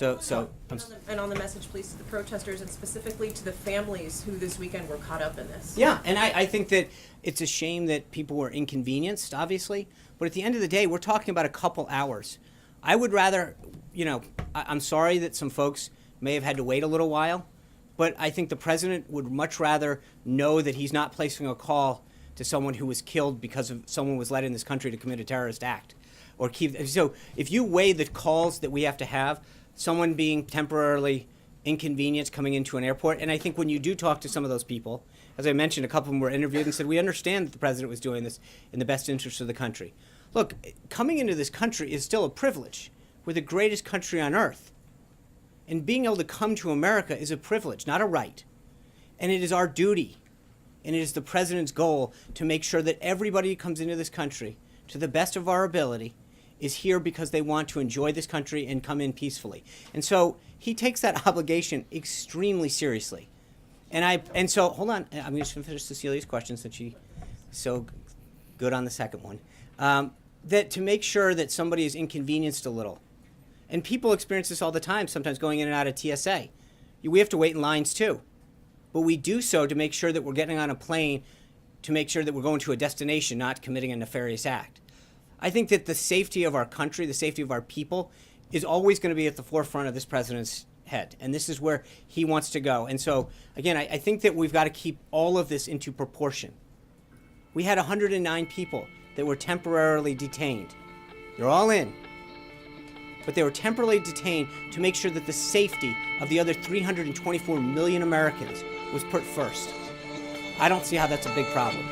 And on the message, please, to the protesters and specifically to the families who this weekend were caught up in this. Yeah, and I think that it's a shame that people were inconvenienced, obviously, but at the end of the day, we're talking about a couple hours. I would rather, I'm sorry that some folks may have had to wait a little while, but I think the president would much rather know that he's not placing a call to someone who was killed because of someone was let in this country to commit a terrorist act. So if you weigh the calls that we have to have, someone being temporarily inconvenienced coming into an airport, and I think when you do talk to some of those people, as I mentioned, a couple of them were interviewed and said, we understand that the president was doing this in the best interest of the country. Look, coming into this country is still a privilege. We're the greatest country on earth. And being able to come to America is a privilege, not a right. And it is our duty, and it is the president's goal to make sure that everybody who comes into this country, to the best of our ability, is here because they want to enjoy this country and come in peacefully. And so he takes that obligation extremely seriously. And so, hold on, I'm just going to finish Cecilia's question since she's so good on the second one. That to make sure that somebody is inconvenienced a little. And people experience this all the time, sometimes going in and out of TSA. We have to wait in lines too. But we do so to make sure that we're getting on a plane to make sure that we're going to a destination, not committing a nefarious act. I think that the safety of our country, the safety of our people, is always going to be at the forefront of this president's head. And this is where he wants to go. And so, again, I think that we've got to keep all of this into proportion. We had 109 people that were temporarily detained. They're all in. But they were temporarily detained to make sure that the safety of the other 324 million Americans was put first. I don't see how that's a big problem.